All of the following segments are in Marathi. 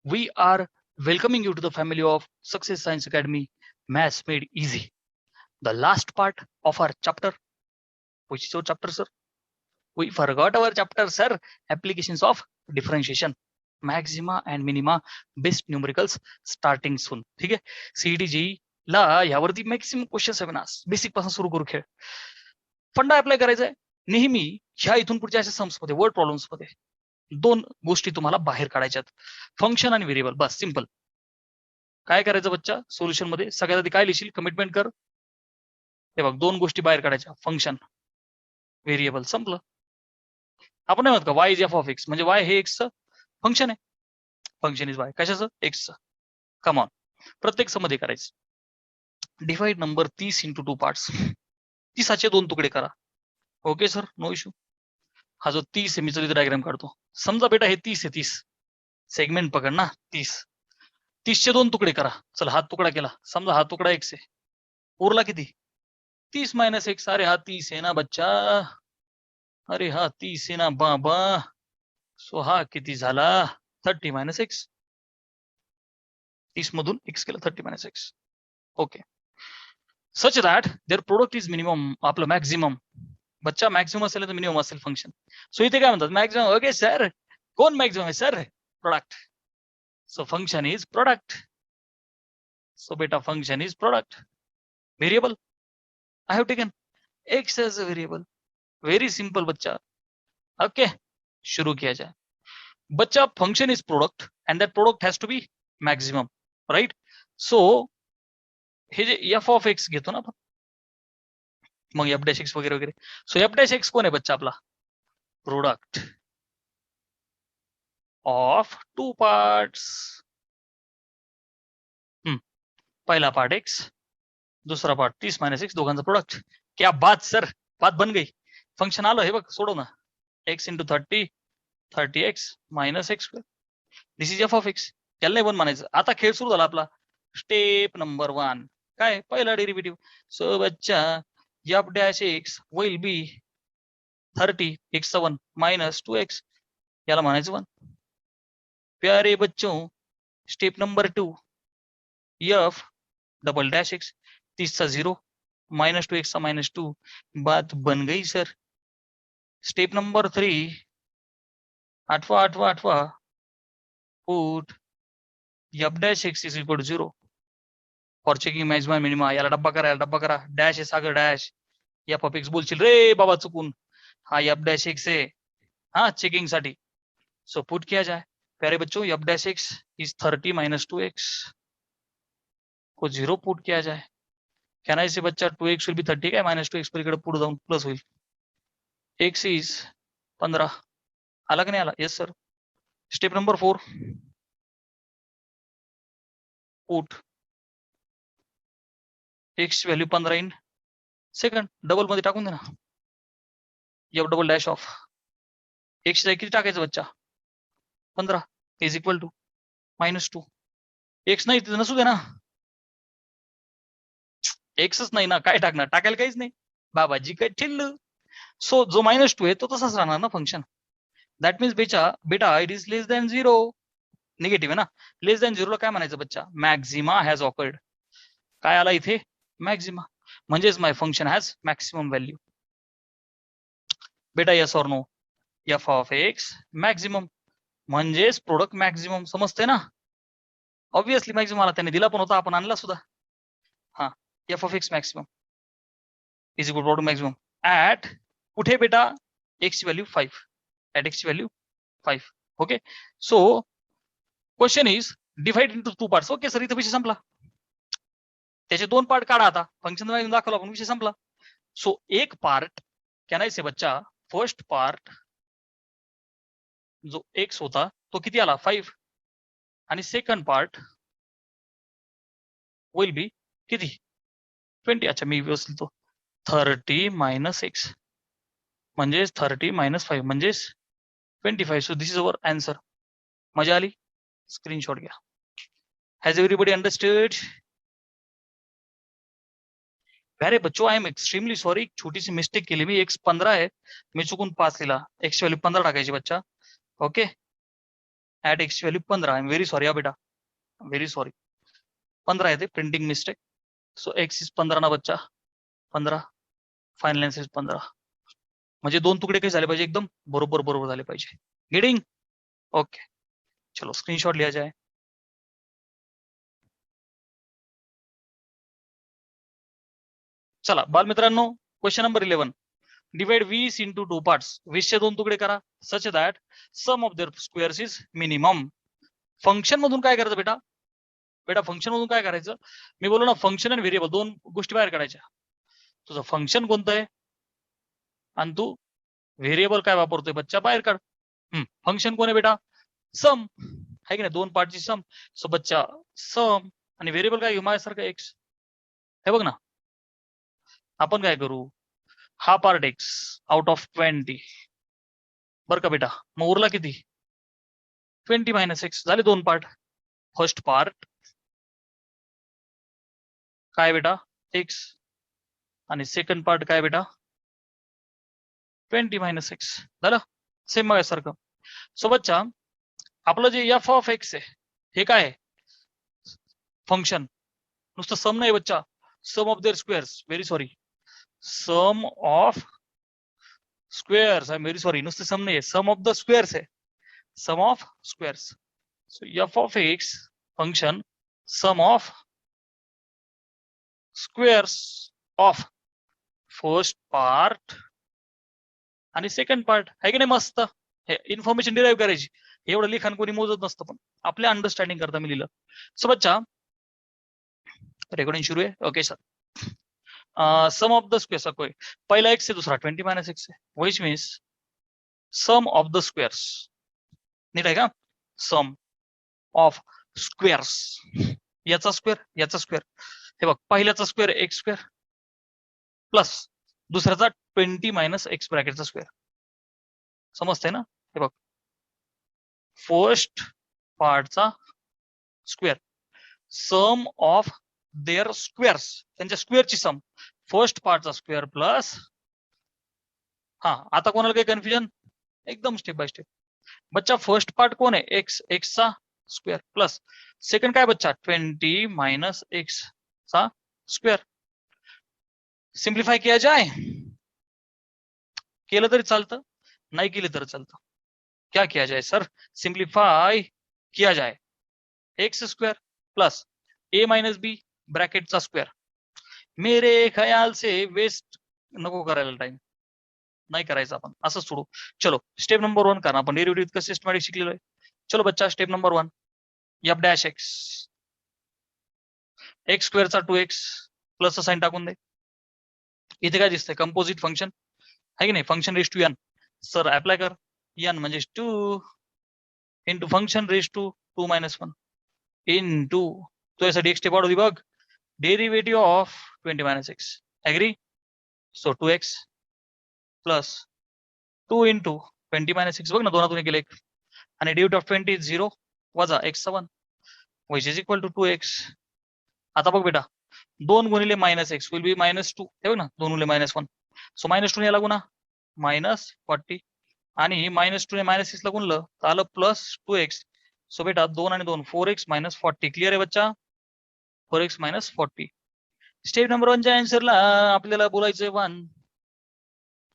We are welcoming you to the family of Success Science Academy, Maths Made Easy. The last part of our chapter, which is your chapter, sir? We forgot our chapter, sir. Applications of differentiation, maxima and minima, best numericals, starting soon. ठीक आहे. CET ला यावरती मॅक्सिमम क्वेश्चन्स आहे ना, बेसिक पासून सुरू करू खेळ. फंडा अप्लाय करायचा आहे. नेहमी ह्या इथून पुढच्या अशा सम्स मध्ये, वर्ड प्रॉब्लेम्स मध्ये दोन गोष्टी तुम्हाला बाहेर काढायच्यात, फंक्शन आणि व्हेरिएबल. बस सिंपल. काय करायचं बच्चा सोल्युशन मध्ये? सगळ्यात आधी काय लिहिशील? कमिटमेंट कर. हे बघ, दोन गोष्टी बाहेर काढायच्या, फंक्शन, व्हेरिएबल. संपलं. आपण नाही म्हणत का Y is F of X, म्हणजे वाय हे एक्सचं फंक्शन आहे. Function is Y. कशाचं? एक्सचं. कमॉन, प्रत्येक मध्ये करायचं. Divide number 30 into 2 parts. 30चे 2 तुकडे करा. Okay sir, no issue. हा जो 30 आहे, मी चलित डायग्राम काढतो. समजा बेटा हे 30 आहे, 30 सेगमेंट पकड ना. 30चे 2 तुकडे करा. चल, हा तुकडा केला. समजा हा तुकडा x आहे. उरला किती? 30 मायनस एक्स. अरे हा 30 आहे ना बच्चा. अरे हा 30 आहे ना बाबा. सो हा किती झाला? 30 मायनस एक्स. 30 मधून x केलं, 30 minus X. Okay. Such that their product is minimum. आपलं मॅक्झिमम. बच्चा मॅक्झिमम असेल तर मिनिमम असेल फंक्शन. सो इथे काय म्हणतात? मॅक्झिमम. ओके सर, कोण मॅक्झिमम आहे sir? Product. So function is product. So बेटा function is product. Variable I have taken x as a variable. Very simple बच्चा. ओके, शुरू किया जाए. बच्चा function is product and that product has to be maximum, right? So हे जे एफ ऑफ एक्स घेतो ना आपण, मग एफ डॅश एक्स वगैरे वगैरे. सो एफ डॅश एक्स कोण आहे बच्चा? आपला प्रोडक्ट ऑफ 2 पार्ट्स. पहिला पार्ट एक्स, दूसरा पार्ट 30 मायनस एक्स, दोघांचा प्रोडक्ट. क्या बात सर, बात बन गई. फंक्शन आलं हे बघ, सोडव ना. X into 30 x minus x. This is F of x. त्याला नाही 1 म्हणायचं. आता खेळ सुरू झाला आपला. स्टेप नंबर 1 काय? पहिला डेरिव्हेटिव्ह. सो बच्चा F dash X will be 30 X 1 minus 2x. याला म्हणायचं 1. प्यारे बच्चों, step number 2 F double dash X, 30 0 minus 2x minus 2. बात बन गई सर. स्टेप नंबर 3 आठवा put F dash X is equal to 0 for checking maximum minima. याला डब्बा करा. डॅश आहे Sagar dash. F of X बोलशील रे बाबा चुकून. हा एफ डॅश एक्स आहे, हा चेकिंग साठी. सो पुट किया जाए. प्यारे बच्चों, F dash X is 30 minus 2x को 0 पुट किया जाए. कैन आई से बच्चा 2x विल बी 30 काय? मायनस 2x पर इकडे पुढे जाऊन प्लस होईल. x is 15. आला की नाही आला? Yes sir. Step number 4 put x value 15 in second. Double मध्ये टाकून दे ना. F double dash of x ला किती टाकायचं बच्चा? 15 is equal to minus 2. x नाही तिथे नसू दे ना. एक्सच नाही ना, काय टाकणार? टाकायला काहीच नाही बाबाजी, काय ठेवलं. सो जो मायनस 2 आहे तो तसाच राहणार ना फंक्शन. दॅट मीन्स बेटा it is less than 0. Negative आहे ना. लेस दॅन 0 ला काय म्हणायचं बच्चा? Maxima has occurred. काय आला इथे? मॅक्झिमा. म्हणजेच my function has maximum value. बेटा yes or no? F of X maximum म्हणजेच प्रोडक्ट मॅक्झिमम. समजते ना? ऑब्विसली मॅक्झिमम आला, त्याने दिला पण होता, आपण आणला सुद्धा. हा, F of X maximum is equal to maximum at कुठे बेटा? X value 5. At X value 5. Okay. So question is divide into 2 parts. Okay sir, इथे विषय संपला. त्याचे 2 पार्ट काढा. आता फंक्शन दाखवलं आपण, विषय संपला. सो एक पार्ट कॅन आय से बच्चा, फर्स्ट पार्ट जो एक्स होता तो किती आला? 5. आणि सेकंड पार्ट विल बी किती? 20. अच्छा, मी व्यवस्थित तो 30 मायनस एक्स म्हणजेच 30 मायनस 5 म्हणजेच 25. So this is our answer. मजा आली? स्क्रीनशॉट घ्या. Has everybody understood? अरे बच्चो, आय एम एक्स्ट्रीमली सॉरी. छोटीशी मिस्टेक केली मी. एक्स 15 आहे, मी चुकून 5 लिहिला. एक्स व्हॅल्यू 15 टाकायची बच्चा. ओके. ऍट एक्स ची value 15. I am very sorry हा बेटा, व्हेरी सॉरी. 15 येते, printing mistake. So x is 15 ना बच्चा, 15. Final answer is 15. म्हणजे दोन तुकडे काही झाले पाहिजे, एकदम बरोबर बरोबर झाले पाहिजे. गेटिंग? ओके, चलो स्क्रीनशॉट लिया जाए. चला बालमित्रांनो, question number 11. Divide 20 into 2 parts. 20चे दोन तुकडे करा such that sum of their squares is minimum. Function मधून काय करायचं बेटा? बेटा फंक्शन मधून काय करायचं? मी बोललो ना, फंक्शन आणि व्हेरिएबल दोन गोष्टी बाहेर काढायच्या. तुझं फंक्शन कोणतं आहे आणि तू व्हेरिएबल काय वापरतोय बच्चा, बाहेर काढ. फंक्शन कोण आहे बेटा? सम आहे की नाही, दोन पार्टची सम. सो बच्चा सम आणि व्हेरिएबल काय घेऊ माझ्यासारखं एक्स. हे बघ ना, आपण काय करू, हा पार्ट एक्स आउट ऑफ 20 बरं का बेटा. मग उरला किती? 20 मायनस एक्स. झाले दोन पार्ट. फर्स्ट पार्ट काय बेटा? एक्स. आणि सेकंड पार्ट काय बेटा? 20 मायनस एक्स. झालं सेम माझ्यासारखं. सो बच्चा आपलं जे एफ ऑफ एक्स आहे हे काय आहे? फंक्शन. नुसतं सम नाही बच्चा, sum of their squares. Very sorry, sum of squares. I am very sorry, नुसतं सम नाही, सम ऑफ द स्क्वेअर्स आहे, sum of squares. So F of X function sum of squares of first part आणि सेकंड पार्ट. आहे की नाही मस्त? हे इन्फॉर्मेशन डिराईव्ह करायची. एवढं लिखाण कोणी मोजत नसतं, पण आपल्या अंडरस्टँडिंग करता मी लिहिलं. सो बच्चा रेकॉर्डिंग सुरू आहे. Okay sir. Sum of the squares पहिला एक्स आहे, दुसरा 20 मायनस एक्स आहे, which means sum of the squares. नीट आहे का? सम ऑफ स्क्वेअर्स, याचा स्क्वेअर याचा स्क्वेअर. हे बघ, पहिल्याचा स्क्वेअर एक्स स्क्वेअर प्लस दुसऱ्याचा 20 मायनस एक्स ब्रॅकेटचा स्क्वेअर. समजतंय ना? हे बघ, फर्स्ट पार्टचा square, sum of their squares, त्यांच्या स्क्वेअरची सम. फर्स्ट पार्टचा स्क्वेअर प्लस, हा आता कोणाला काही कन्फ्युजन? एकदम स्टेप बाय स्टेप. बच्चा फर्स्ट पार्ट कोण आहे? एक्स, एक्सचा स्क्वेअर प्लस सेकंड काय बच्चा? 20 मायनस एक्स चा स्क्वेअर. सिंप्लिफाय किया जाए, केलं तरी चालतं, नाही केलं तरी चालतं. क्या किया जाए सर? सिंप्लिफाय किया जाए. एक्स स्क्वेअर प्लस ए मायनस बी ब्रॅकेटचा स्क्वेअर. मेरे ख्याल से वेस्ट नको करायला, टाइम नाही करायचा, आपण असंच सोडू. चलो स्टेप नंबर 1 करा. आपण डेरिव्हेटिव्ह कसं सिस्टमॅटिक शिकलेलो आहे. चलो बच्चा step number 1, F dash X, X स्क्वेअरचा 2x प्लस साइन टाकून दे. इथे काय दिसतंय? कंपोजिट फंक्शन आहे की नाही, function raise to N. Sir apply कर, एन म्हणजे 2 into function raise to 2 minus 1 into तो यासाठी एक स्टेप वाढवली बघ, derivative of 20 minus X. Agree? So 2x plus 2 into 20 minus X. बघ ना, दोनातून गेले एक. आणि डेरिव्हेटिव्ह ऑफ 20 इज 0 वजा x 1 which is equal to 2x. आता बघ बेटा, 2 गुणिले minus X will be minus 2. हे बघ ना, 2 गुणिले मायनस 1. सो मायनस 2 ने लागू ना मायनस 40, आणि मायनस 2 ने मायनस 6 ला गुणलं तर आलं प्लस 2x. सो बेटा 2 आणि 2 4x मायनस 40. क्लिअर आहे बच्चा? 4x minus 40. स्टेप नंबर 1 च्या आन्सरला आपल्याला बोलायचंय 1.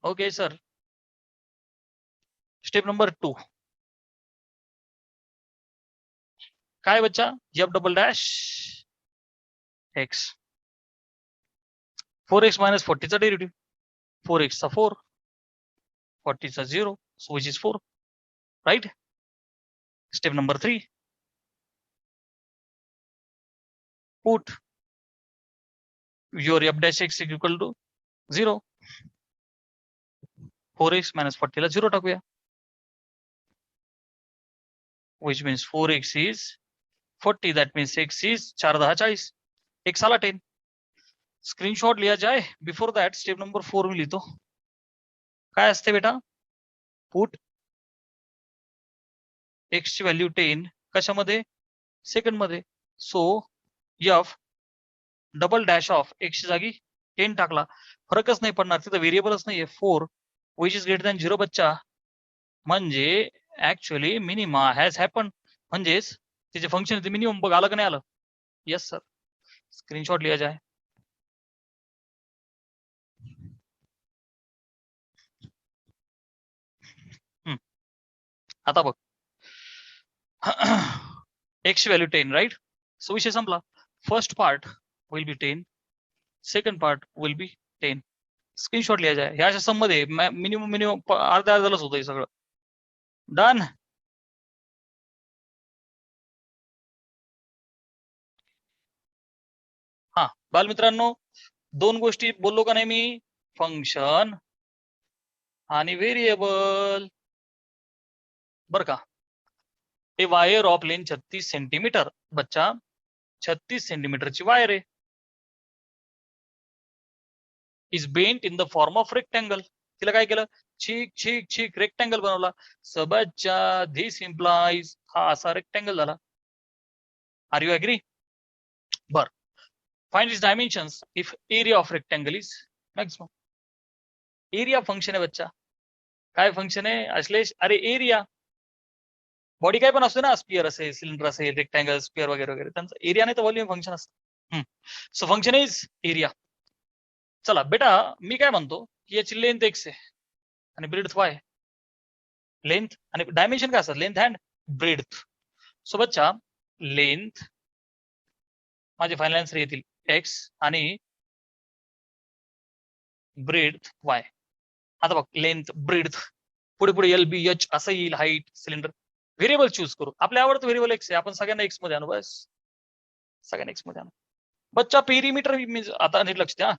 Okay sir. स्टेप नंबर 2 काय बच्चा? F double dash x, 4x minus 40 चा डेरिव्हेटिव्ह, 4x चा 4, 40 चा 0, so which is 4, right? Step number 3, put your f dash x equal to 0. 4x minus 40 ला 0 टाकूया, which means 4x is 40, that means x is 4 10 40, x आला 10. स्क्रीनशॉट लिया जाए. बिफोर दॅट स्टेप नंबर 4 मी लिहितो. काय असते बेटा? पुट एक्स ची व्हॅल्यू 10 कशामध्ये? सेकंड मध्ये. So F double dash of x ची जागी 10 टाकला, फरकच नाही पडणार, तिथं व्हेरिएबलच नाहीये. 4 विच इज ग्रेटर दॅन 0 बच्चा, म्हणजे ऍक्च्युअली मिनिमा हॅज हॅपन. म्हणजेच तिचे फंक्शन आहे ते मिनिमम बघ आलं का नाही आलं. यस सर, स्क्रीनशॉट लिया जाए. आता बघ एक्स व्हॅल्यू 10 राईट. सो विषय संपला. First part will be 10, second part will be 10. Screenshot लिया जाए. ह्या अशा सम मध्ये मिनिमम अर्ध्या अर्ध्यालाच होतं हे सगळं. डन. हा बालमित्रांनो, दोन गोष्टी बोललो का नाही मी, फंक्शन आणि व्हेरिएबल. बर का. A wire of length 36 centimetre. बच्चा 36 सेंटीमीटरची वायर आहे. Is bent in the form of rectangle. तिला काय केलं, छीक छीक छीक रेक्टँगल बनवला. सबच्चा धिस इम्प्लाइज, हा असा रेक्टँगल झाला. Are you agree. बर. Find is dimensions if area of rectangle is maximum. Area function आहे बच्चा. काय फंक्शन आहे अश्लेष. अरे एरिया, बॉडी काय पण असतो ना, स्पियर असेल, सिलेंडर असेल, रेक्टँगल, स्पियर वगैरे वगैरे, त्यांचं एरिया नाही तर व्हॉल्यूम फंक्शन असतं. So function is area. चला बेटा, मी काय म्हणतो की याची लेंथ एक्स आहे आणि ब्रेड्थ वाय. लेंथ आणि डायमेन्शन काय असतात, लेंथ अँड ब्रेड्थ. सो बच्चा लेंथ माझे फायनल आन्सर येतील एक्स आणि ब्रेड्थ वाय. आता बघ लेंथ ब्रेड्थ, पुढे पुढे एल बी एच असं येईल, हाईट, सिलेंडर. व्हेरिएबल चूज करू. आपल्या आवडतं व्हेरिएबल एक्स आहे, आपण सगळ्यांना एक्स मध्ये आणू. बस सगळ्यांना एक्स मध्ये आणू. बच्चा पेरीमीटर आता नीट लक्ष द्या.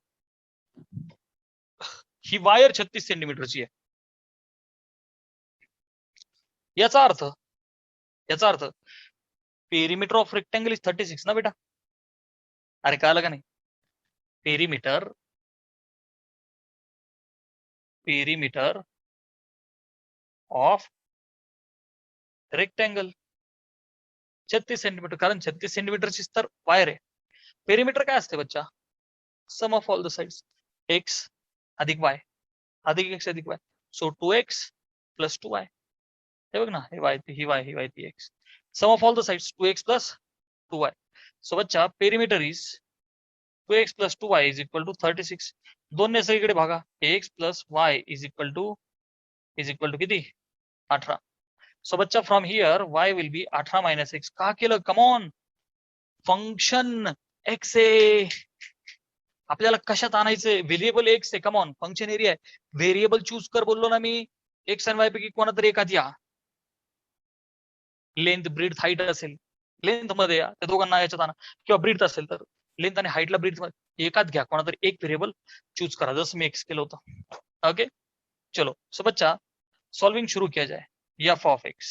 ही वायर 36 सेंटीमीटरची आहे. याचा अर्थ पेरीमीटर ऑफ रेक्टँगल इज 36 ना बेटा. अरे कळालं का नाही. पेरीमीटर ऑफ रेक्टँगल 36 सेंटीमीटर, कारण 36 सेंटीमीटरची तर वायर आहे. पेरीमीटर काय असते बच्चा, sum of all the sides, X अधिक वाय अधिक एक्स अधिक Y. So 2x plus 2y. हे बघ ना, हे वाय ही वाय ही वाय ती X. Sum of all the sides 2x plus 2y. So बच्चा perimeter is 2x plus 2y is equal to 36. दोन्ही सगळीकडे भागा. x plus y is equal to किती, 18. सो बच्चा from here y will be 18 minus x. का केलं, कमॉन, फंक्शन एक्स आहे. आपल्याला कशात आणायचंय, व्हेरिएबल एक्स आहे. कमॉन, फंक्शन एरिया आहे. व्हेरिएबल चूज कर बोललो ना मी. एक्स आणि वाय पैकी कोणा तरी एखाद या. लेंथ ब्रीथ हाईट असेल, लेंथ मध्ये या, त्या दोघांना याच्यात आणा. किंवा ब्रीथ असेल तर लेंथ आणि हाईटला ब्रीथ मध्ये एकात घ्या. कोणातरी एक व्हेरिएबल चूज करा, जसं मी एक्स केलं होतं. ओके चलो. सो बच्चा सॉल्विंग शुरू किया जाए. एफ ऑफ एक्स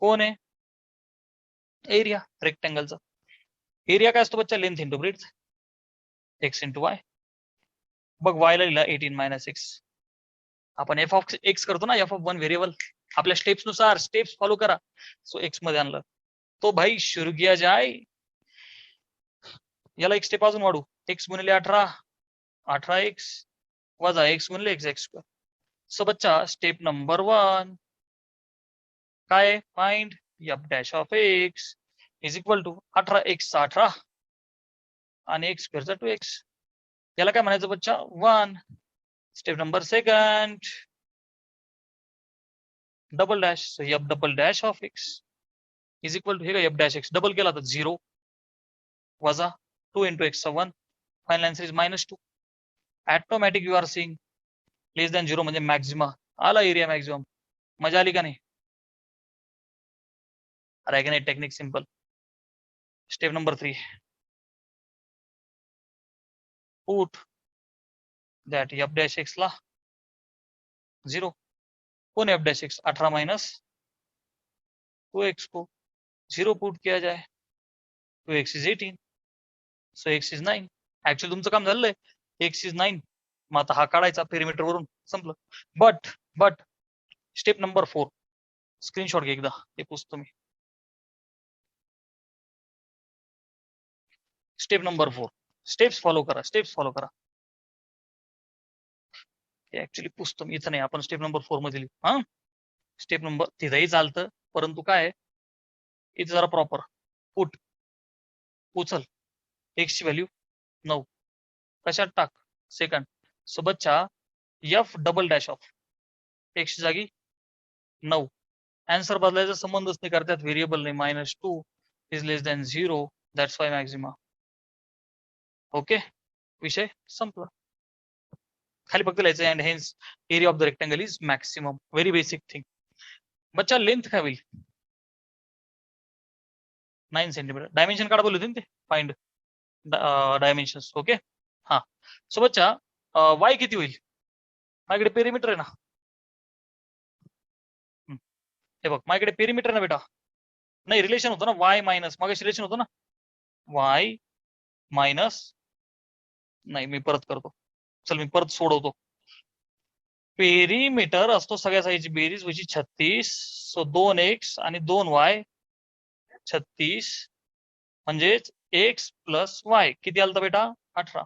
कोण आहे, एरिया रेक्टँगलचा. एरिया काय असतो बच्चा, length into breadth, X into Y. बघ वायला लिहिला 18 मायनस एक्स. आपण एफ ऑफ एक्स करतो ना, एफ ऑफ वन व्हेरिएबल, आपल्या स्टेप्स नुसार स्टेप्स फॉलो करा. सो एक्स मध्ये आणलं. तो भाई शुरू किया जाए. याला एक स्टेप अजून वाढू. एक्स गुणिले 18, 18x वजा एक्स गुणिले एक्स एक्स स्क्वेअर. सो बच्चा स्टेप नंबर 1 काय, find F dash of X is equal to 18x 18 आणि एक्स स्क्वेअरचा 2x. याला काय म्हणायचं बच्चा, 1. Step number 2 double dash. So F double dash of X is equal to, हे काय एफ डॅश एक्स डबल केला तर 0 वजा 2 into X 1. Final answer is -2. Automatic you are seeing less than 0 म्हणजे मॅक्झिमा. आला एरिया मॅक्झिमम. मजा आली का नाही. अरे नाही, technique simple. Step number 3 put that F dash X ला 0. कौन F dash X 18 minus 2x को 0 पुट किया जाए. 2x is 18. So x is 9. Actually तुमचं काम झालंय, x इज 9. मग आता हा काढायचा पेरिमीटर वरून, संपलं. बट स्टेप नंबर 4 स्क्रीनशॉट घे एकदा, ते पुसतो मी. स्टेप नंबर 4 स्टेप्स फॉलो करा. ऍक्च्युली पुसतो मी, इथं नाही, आपण स्टेप नंबर 4 मध्ये लिहू. हा स्टेप नंबर तिथंही चालतं, परंतु काय इथे जरा प्रॉपर पुट उचल x ची व्हॅल्यू 9 कशात टाक सेकंड सोबतच्या f double dash of x ची जागी 9 आन्सर बदलायचा संबंधच नाही करतात व्हेरिएबल नाही -2 is less than 0 that's why maxima okay विषय संपला खाली फक्त लिहायचं and hence area of the rectangle is maximum very basic thing बच्चा लेंथ काय होईल 9 सेंटीमीटर डायमेन्शन काढा बोलले होते ना ते फाइंड डायमेन्शन्स ओके हा सो बच्चा वाय किती होईल माझ्याकडे पेरिमीटर आहे ना हे बघ माझ्याकडे पेरिमीटर आहे ना बेटा नाही रिलेशन होतं ना वाय मायनस मागाशी रिलेशन होतं ना वाय मायनस नाही मी परत करतो चल मी परत सोडवतो पेरिमीटर असतो सगळ्या साईजची बेरीज व्हायची 36 सो 2x आणि 2y 36 म्हणजेच x प्लस y किती आलं बेटा 18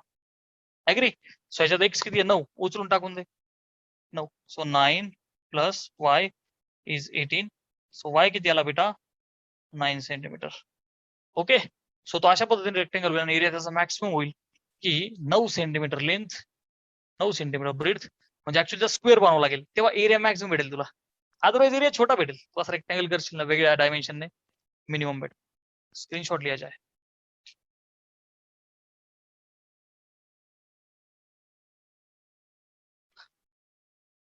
ऍग्री सो याच्यात x किती आहे 9 उचलून टाकून दे 9 so 9 plus y is 18 so y किती आला बेटा 9 सेंटीमीटर ओके सो तो अशा पद्धतीने रेक्टेंगल होईल आणि एरिया त्याचा मॅक्सिमम होईल की 9 सेंटीमीटर लेंथ 9 सेंटीमीटर ब्रेथ म्हणजे ऍक्च्युअली स्क्वेअर बनावं लागेल तेव्हा एरिया मॅक्सिमम भेटेल तुला अदरवाइज एरिया छोटा भेटेल तू असं रेक्टेंगल करशील ना वेगळ्या डायमेन्शनने मिनिमम भेटेल स्क्रीनशॉट लिया जाए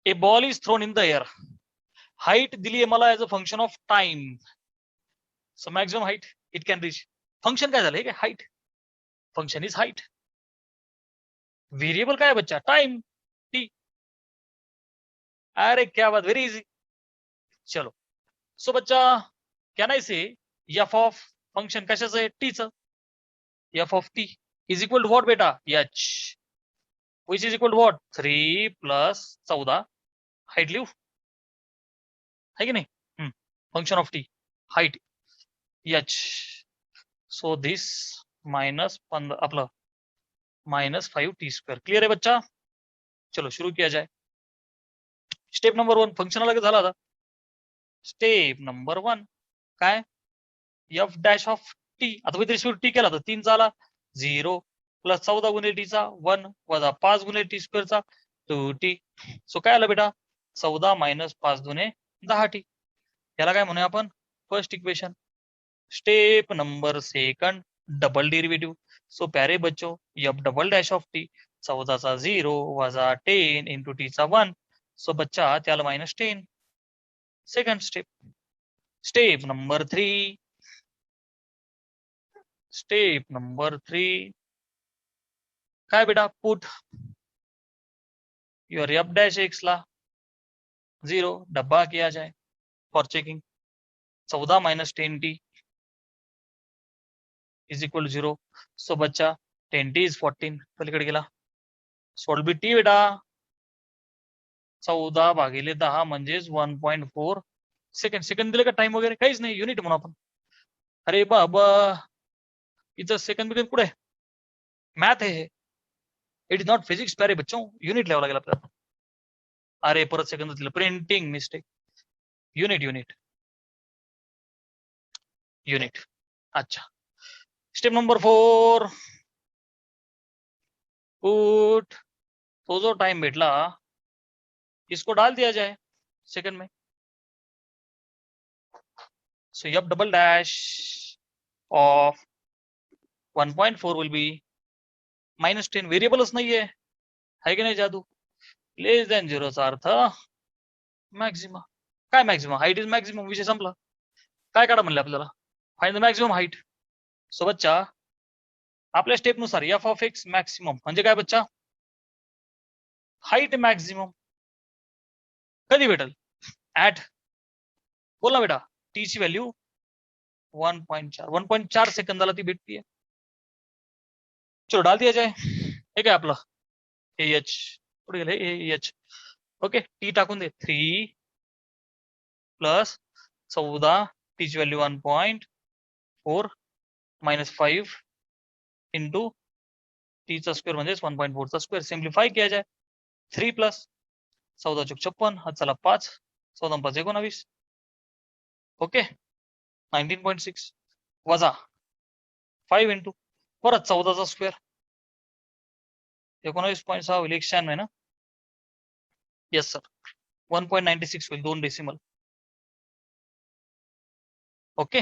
a ball is thrown in the air height दिली आहे मला as a function of time so maximum height it can reach function काय झालं हे काय height function is height variable काय बच्चा टाइम टी अरे क्या बात वेरी इजी चलो सो बच्चा can I say F of function कशाचं आहे टीचं F of T is equal to what बेटा H which is equal to what 3 plus 14 height लिहू है की नाही function of T height H so this minus 15 Apna -5 T square clear है बच्चा चलो शुरू किया जाए स्टेप नंबर 1 फंक्शन अलग झाला आता स्टेप नंबर 1 काय एफ डॅश ऑफ टी आता विथ रिस्पेक्ट टी केला तर 3 चा आला 0 प्लस 14 गुणिले टी चा 1 वजा 5 गुणिले टी स्क्वेअरचा 2t सो काय आलं बेटा 14 मायनस 5 दुने 10t याला काय म्हणूया आपण first equation step number second double derivative so प्यारे बच्चो F double dash of T 14 चा 0 वजा 10 इंटू टी चा 1 सो बच्चा त्याला -10 second step number 3 step number 3 काय बेटा put your F dash X ला 0 डब्बा किया जाए for checking 14 minus 10t is equal to 0 so बच्चा 10t इज 14 पलीकडे गेला सोल्व बी टी बेटा 14 भागिले 10 म्हणजेच 1.4 सेकंड दिले का टाइम वगैरे काहीच नाही युनिट म्हणून आपण अरे बाबा इथं सेकंड बिकंड कुठे मॅथ आहे इट इज नॉट फिजिक्स प्यारे बच्चों युनिट लिहावं लागेल आपल्याला अरे परत सेकंड दिलं प्रिंटिंग मिस्टेक युनिट अच्छा स्टेप नंबर 4 पुट तो जो टाइम भेटला इसको डाल दिया जाए सेकंड में so F double dash of 1.4 will be -10 वेरिएबलच नाहीये है की नाही जादू लेस दॅन 0 चा अर्थ मॅक्सिमा काय मॅक्सिमम हाईट इज मॅक्सिमम विषय संपला काय काढा म्हणले आपल्याला find the maximum height so बच्चा आपल्या स्टेप नुसार एफ ऑफ एक्स मॅक्सिमम म्हणजे काय बच्चा हाईट मॅक्सिमम कधी भेटल ऍट बोल ना बेटा टी ची व्हॅल्यू 1.4 सेकंदाला ती भेटतीये चलो डाल दिया जाए हे काय आपलं एच पुढे गेले एच ओके टी टाकून दे 3 प्लस 14 टीची व्हॅल्यू 1.4 -5 इंटू टीचा स्क्वेअर म्हणजेच 1.4 चा स्क्वेअर सिम्प्लिफाय किया जाए 3 प्लस 14 चौक 56 हा चला 5 14 5 19 ओके 19.6 वजा 5 इंटू परत 14चा स्क्वेअर 19.6 होईल 196 ना. येस सर 1.96 होईल 2 decimal. Okay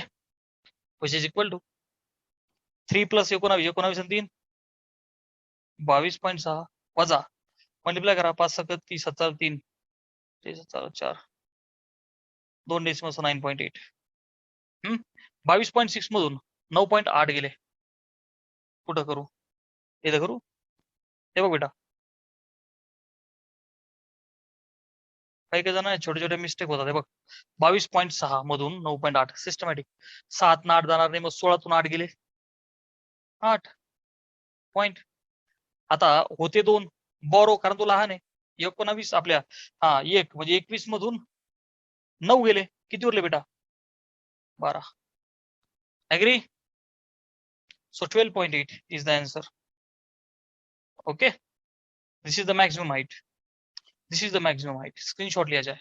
which is equal to 3 plus 19 19 आणि 3 22.6 वजा मल्टिप्लाय करा 5 सक 30 70 3 4 2 डेसिमल 9.8. 22.6 मधून 9.8 गेले. कुठं करू इथं करू. हे बघ बेटा काही काही जण छोटे छोटे मिस्टेक होतात. हे बघ 22.6 मधून 9.8 सिस्टमॅटिक 7 ना 8 जाणार नाही. मग 16तून 8 गेले 8 पॉइंट. आता होते 2 बॉरो कारण तो लहान आहे. 19 आपल्या 1 म्हणजे 21 मधून 9 गेले किती उरले बेटा 12. Agri. So 12.8 is the answer. Okay. This is the maximum height. This is the maximum height. Screenshot लिया जाए.